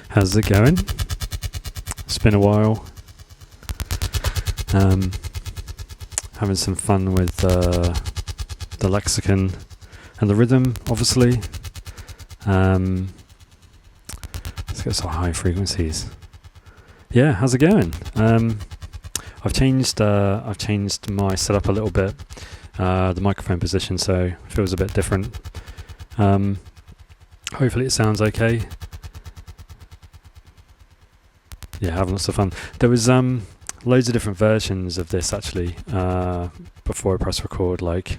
How's it going? It's been a while. Having some fun with the Lexicon and the rhythm, obviously. Let's get some high frequencies. Yeah, how's it going? I've changed my setup a little bit, the microphone position, so it feels a bit different. Hopefully it sounds okay. Yeah, having lots of fun. There was loads of different versions of this actually before I press record. Like,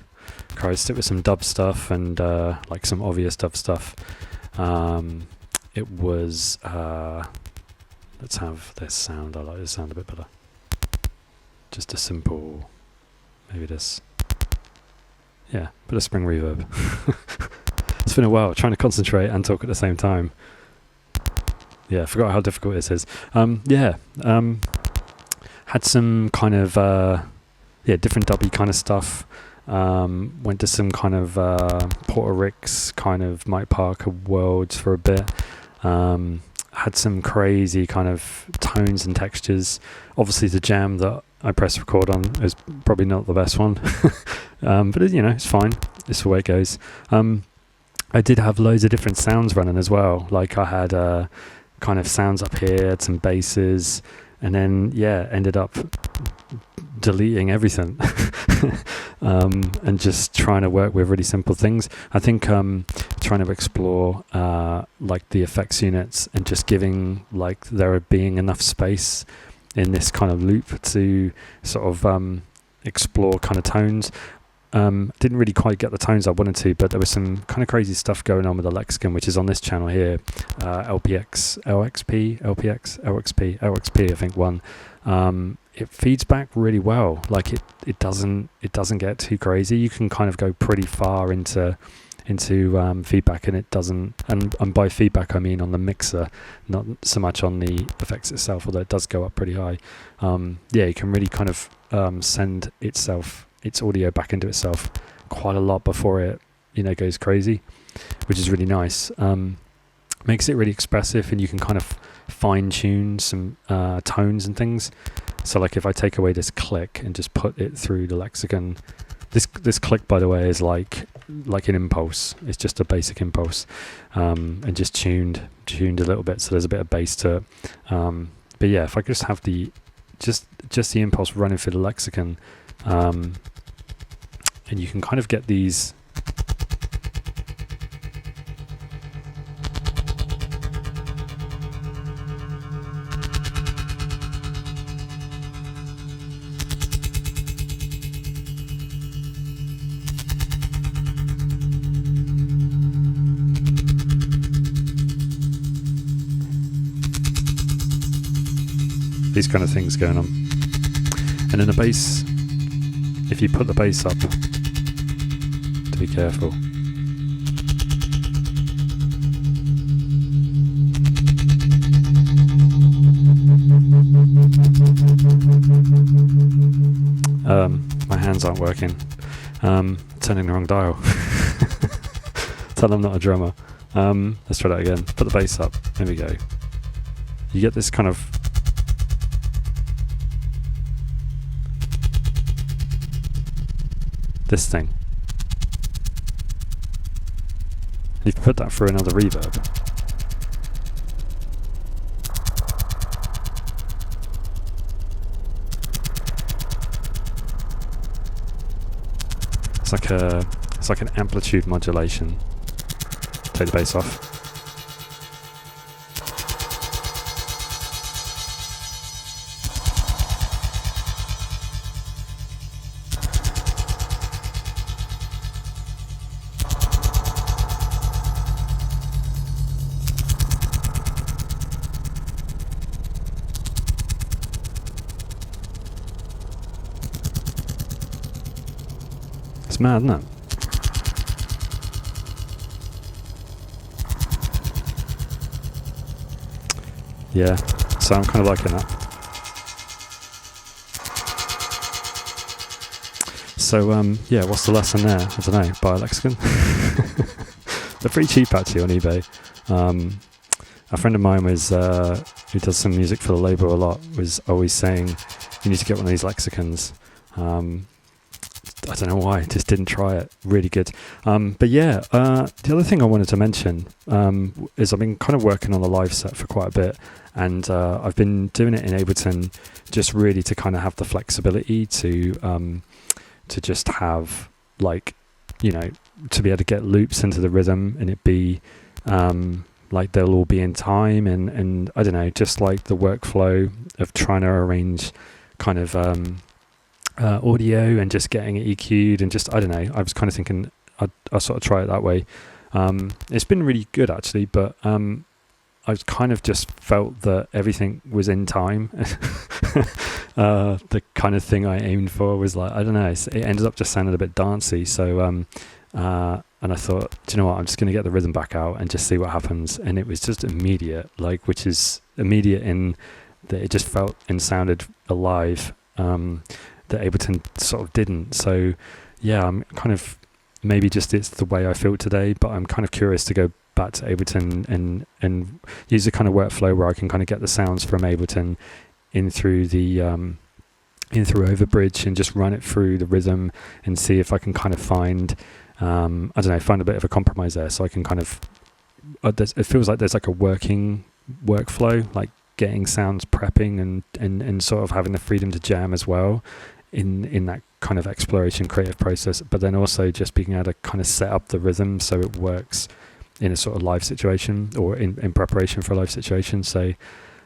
Christ, it was some dub stuff and like some obvious dub stuff. It was let's have this sound. I like this sound a bit better. Just a simple, maybe this. Yeah, bit of spring reverb. It's been a while trying to concentrate and talk at the same time. Yeah, I forgot how difficult this is. Had some kind of different dubby kind of stuff. Went to some kind of Puerto Rick's kind of Mike Parker worlds for a bit. Had some crazy kind of tones and textures. Obviously the jam that I press record on is probably not the best one. But it's fine. It's the way it goes. I did have loads of different sounds running as well. Like I had kind of sounds up here, had some basses, and then ended up deleting everything and just trying to work with really simple things. I think trying to explore like the effects units and just giving like there being enough space in this kind of loop to sort of explore kind of tones. Didn't really quite get the tones I wanted to, but there was some kind of crazy stuff going on with the Lexicon, which is on this channel here, LXP, I think one. It feeds back really well. Like it doesn't get too crazy. You can kind of go pretty far into feedback, and it doesn't. And by feedback I mean on the mixer, not so much on the effects itself, although it does go up pretty high. You can really kind of send its audio back into itself quite a lot before it goes crazy, which is really nice. Makes it really expressive, and you can kind of fine tune some tones and things. So like if I take away this click and just put it through the Lexicon, this click, by the way, is like an impulse. It's just a basic impulse, and just tuned a little bit, so there's a bit of bass to it. But yeah, if I could just have the impulse running through the Lexicon, and you can kind of get these kind of things going on. And then the bass, if you put the bass up, to be careful. My hands aren't working. Turning the wrong dial. Tell them I'm not a drummer. Let's try that again. Put the bass up. There we go. You get this kind of this thing. You can put that through another reverb. It's like an amplitude modulation. Take the bass off. It's mad, isn't it? Yeah, so I'm kind of liking that. So, what's the lesson there? I don't know, buy a Lexicon. They're pretty cheap actually on eBay. a friend of mine was who does some music for the label a lot, was always saying you need to get one of these Lexicons. I don't know why, just didn't try it. Really good. But yeah, the other thing I wanted to mention is I've been kind of working on a live set for quite a bit, and I've been doing it in Ableton just really to kind of have the flexibility to just have, like, you know, to be able to get loops into the rhythm and it be like they'll all be in time, and I don't know, just like the workflow of trying to arrange kind of audio and just getting it EQ'd, and just, I don't know, I was kind of thinking I'll sort of try it that way. It's been really good actually, but I've kind of just felt that everything was in time. The kind of thing I aimed for was like, I don't know, it ended up just sounding a bit dancey. So and I thought, do you know what, I'm just going to get the rhythm back out and just see what happens. And it was just immediate, like, which is immediate in that it just felt and sounded alive, that Ableton sort of didn't. So yeah, I'm kind of, maybe just it's the way I feel today, but I'm kind of curious to go back to Ableton and use a kind of workflow where I can kind of get the sounds from Ableton in through the in through Overbridge and just run it through the rhythm and see if I can kind of find I don't know, find a bit of a compromise there, so I can kind of it feels like there's like a working workflow, like getting sounds prepping and sort of having the freedom to jam as well in that kind of exploration creative process, but then also just being able to kind of set up the rhythm so it works in a sort of live situation or in preparation for a live situation. So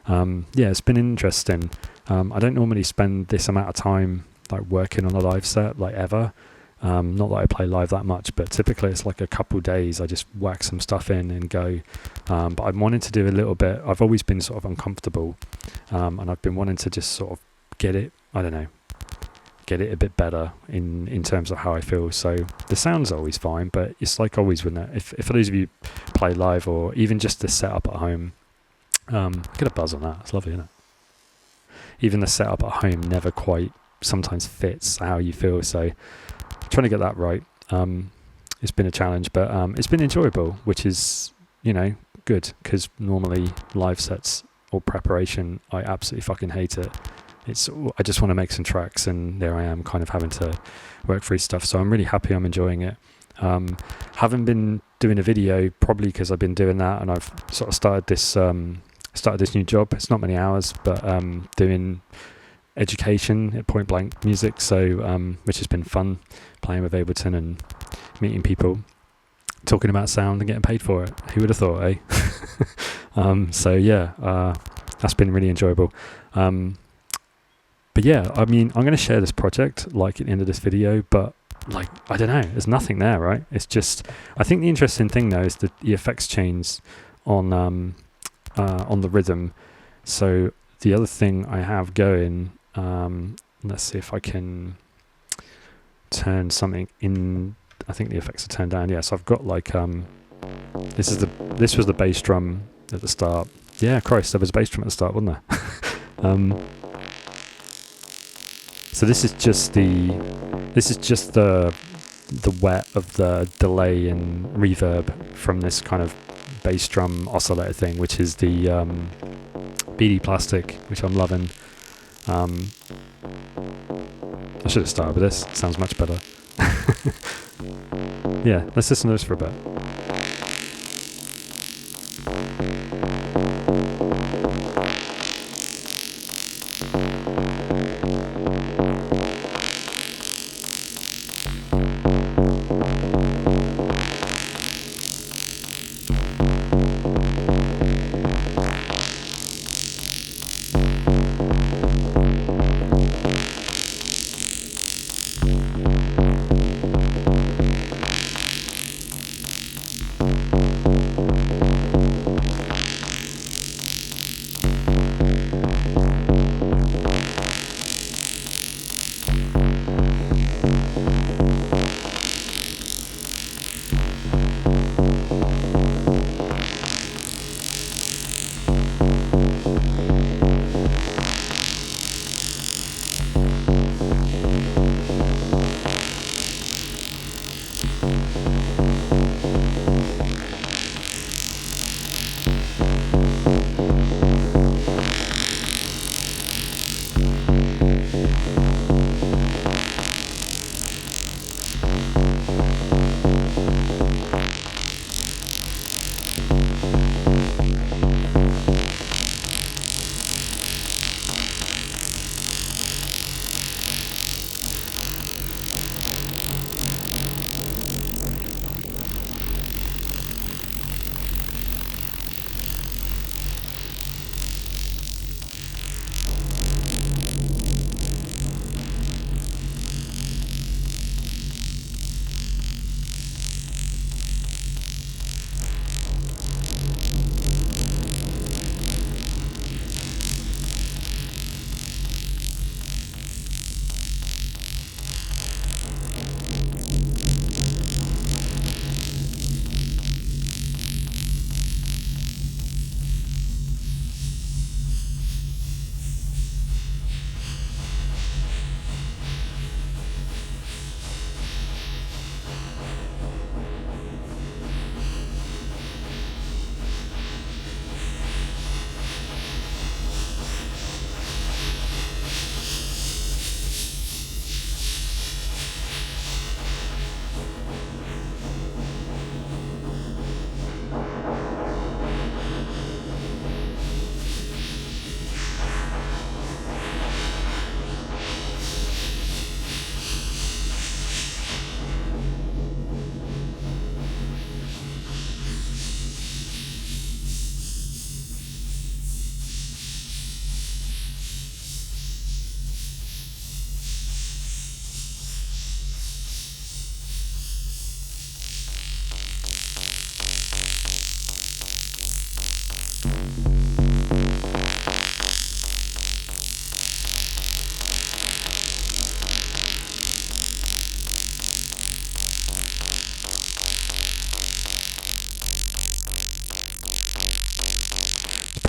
yeah, it's been interesting. I don't normally spend this amount of time like working on a live set, like, ever. Not that I play live that much, but typically it's like a couple days I just whack some stuff in and go. But I'm wanting to do a little bit, I've always been sort of uncomfortable, and I've been wanting to just sort of get it, I don't know, get it a bit better in terms of how I feel. So the sound's always fine, but it's like always when if for those of you play live or even just the setup at home, get a buzz on that, it's lovely, isn't it? Even the setup at home never quite sometimes fits how you feel, so trying to get that right. It's been a challenge, but it's been enjoyable, which is, you know, good, because normally live sets or preparation, I absolutely fucking hate it. I just want to make some tracks, and there I am kind of having to work through stuff, so I'm really happy I'm enjoying it. Haven't been doing a video probably because I've been doing that, and I've sort of started this new job. It's not many hours, but doing education at Point Blank Music, so which has been fun, playing with Ableton and meeting people, talking about sound and getting paid for it. Who would have thought, eh? So yeah, that's been really enjoyable. But yeah, I mean, I'm going to share this project like at the end of this video, but like, I don't know, there's nothing there, right? It's just, I think the interesting thing though is the effects chains on the rhythm. So the other thing I have going, let's see if I can turn something in. I think the effects are turned down. Yes, yeah, so I've got like this was the bass drum at the start. Yeah, Christ, there was a bass drum at the start, wasn't there? So this is just the wet of the delay and reverb from this kind of bass drum oscillator thing, which is the BD Plastic, which I'm loving. I should have started with this. It sounds much better. Yeah, let's listen to this for a bit.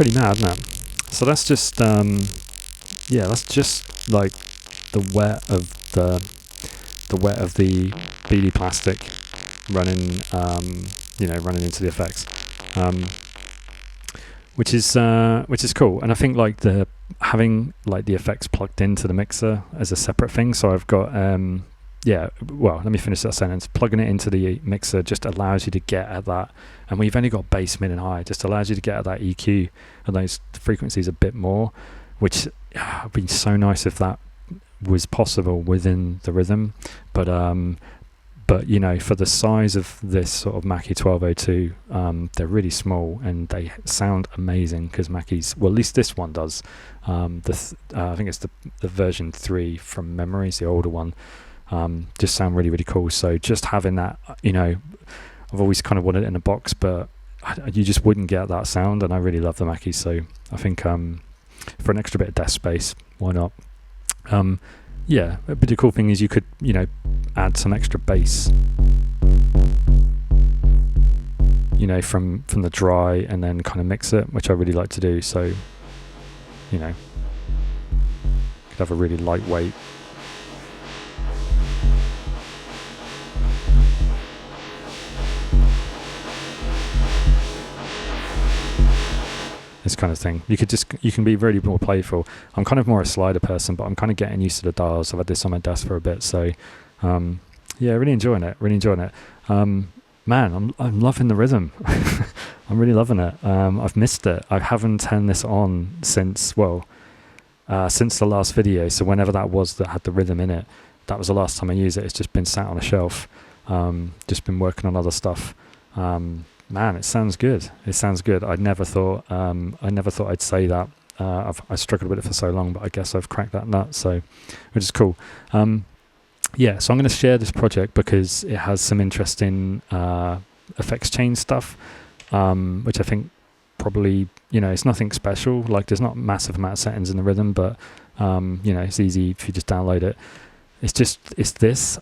pretty mad, isn't it? So that's just yeah, that's just like the wet of the beady plastic running running into the effects, which is cool. And I think like having like the effects plugged into the mixer as a separate thing. So I've got let me finish that sentence. Plugging it into the mixer just allows you to get at that, and we've only got bass, mid and high, just allows you to get at that EQ and those frequencies a bit more, which would be so nice if that was possible within the rhythm. But you know, for the size of this sort of Mackie 1202, they're really small and they sound amazing, because Mackie's, well, at least this one does. I think it's the version 3 from memory, it's the older one. Just sound really, really cool. So just having that, you know, I've always kind of wanted it in a box, but you just wouldn't get that sound, and I really love the Mackie. So I think for an extra bit of desk space, why not? Yeah, but the cool thing is you could, you know, add some extra bass, you know, from the dry, and then kind of mix it, which I really like to do. So, you know, could have a really lightweight. This kind of thing. You can be really more playful. I'm kind of more a slider person, but I'm kind of getting used to the dials. I've had this on my desk for a bit, so yeah, really enjoying it. Man, I'm loving the rhythm. I'm really loving it. I've missed it. I haven't turned this on since the last video. So whenever that was that had the rhythm in it, that was the last time I used it. It's just been sat on a shelf. Just been working on other stuff. Man, it sounds good. I never thought I'd say that. I struggled with it for so long, but I guess I've cracked that nut. So, which is cool. Yeah, so I'm going to share this project because it has some interesting effects change stuff, which I think probably, you know, it's nothing special. Like, there's not a massive amount of settings in the rhythm, but you know, it's easy if you just download it. I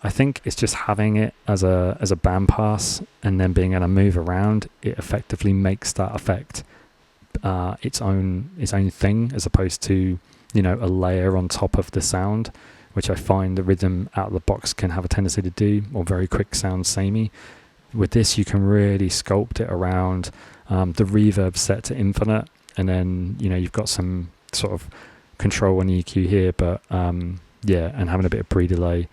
think it's just having it as a bandpass and then being able to move around. It effectively makes that effect its own thing, as opposed to, you know, a layer on top of the sound, which I find the rhythm out of the box can have a tendency to do, or very quick sound samey. With this, you can really sculpt it around. The reverb set to infinite, and then, you know, you've got some sort of control on EQ here, but yeah, and having a bit of pre-delay.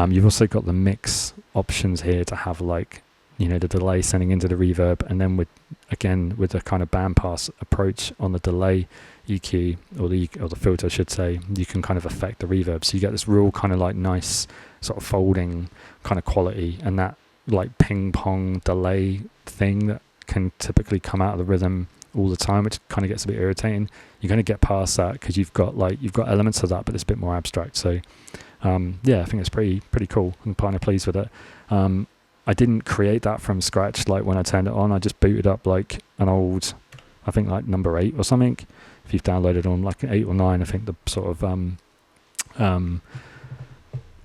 You've also got the mix options here to have, like, you know, the delay sending into the reverb, and then with the kind of bandpass approach on the delay EQ, or the filter I should say, you can kind of affect the reverb. So you get this real kind of like nice sort of folding kind of quality, and that like ping pong delay thing that can typically come out of the rhythm all the time, which kind of gets a bit irritating. You're going to get past that because you've got elements of that, but it's a bit more abstract. So yeah, I think it's pretty cool. I'm kind of pleased with it. I didn't create that from scratch. Like, when I turned it on, I just booted up like an old, I think like number 8 or something. If you've downloaded on like an 8 or 9, I think the sort of I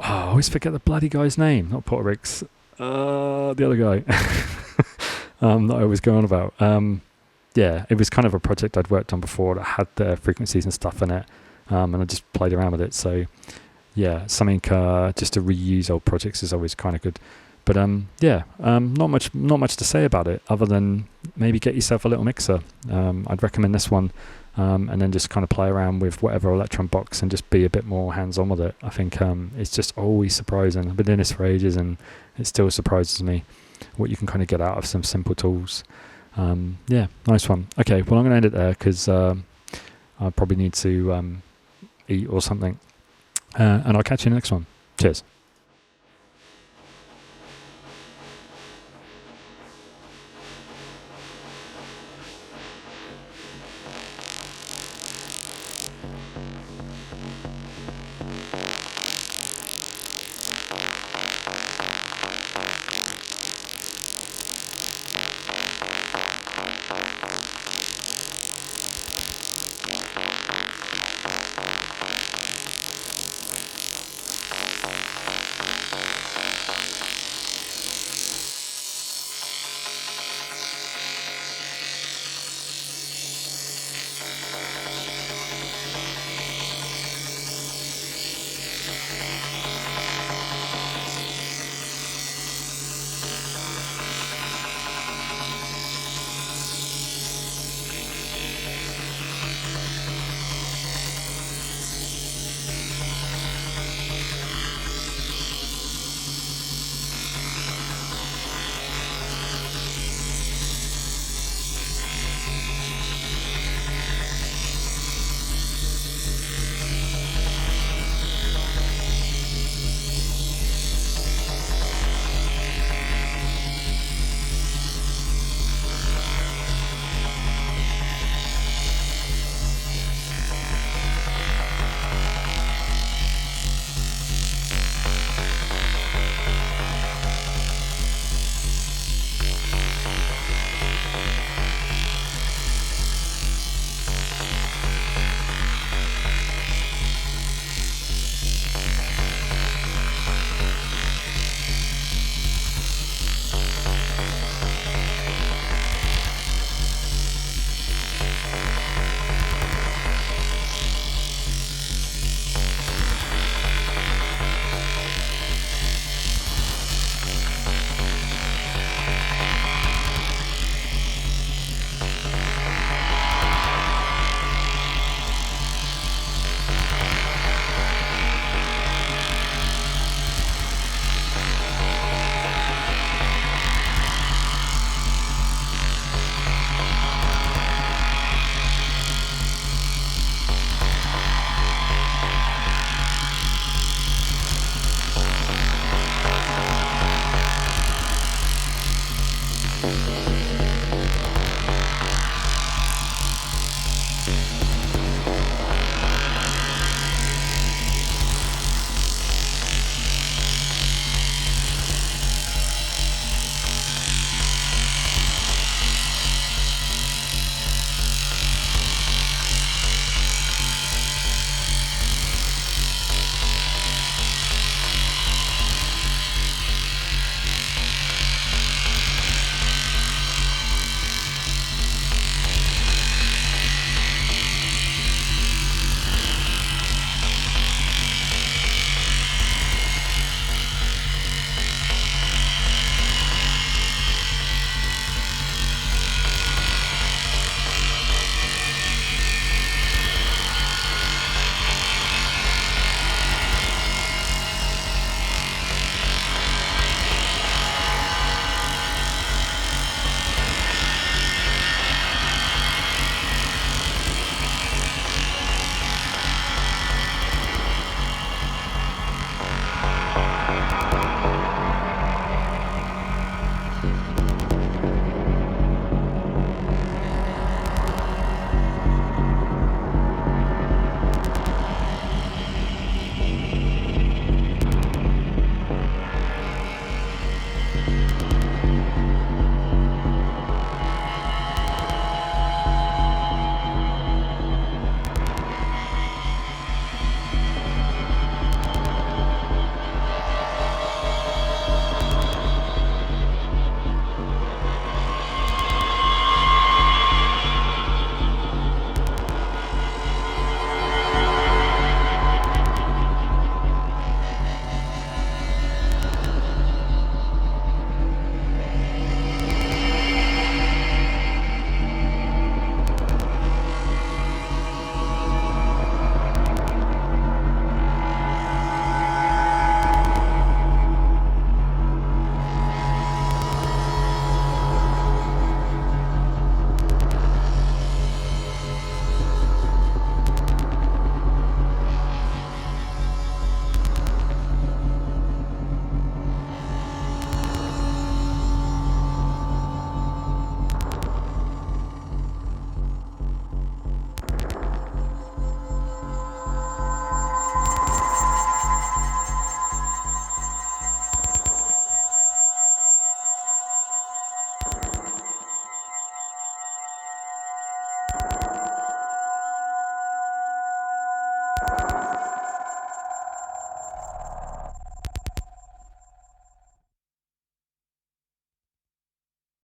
always forget the bloody guy's name. Not Puerto Rick's, the other guy that I was going about. Yeah, it was kind of a project I'd worked on before that had the frequencies and stuff in it, and I just played around with it. So yeah, something just to reuse old projects is always kind of good. But yeah, not much to say about it other than maybe get yourself a little mixer. I'd recommend this one, and then just kind of play around with whatever Elektron box and just be a bit more hands-on with it. I think it's just always surprising. I've been doing this for ages, and it still surprises me what you can kind of get out of some simple tools. Yeah, nice one. Okay, well, I'm going to end it there because I probably need to eat or something, and I'll catch you in the next one. Cheers.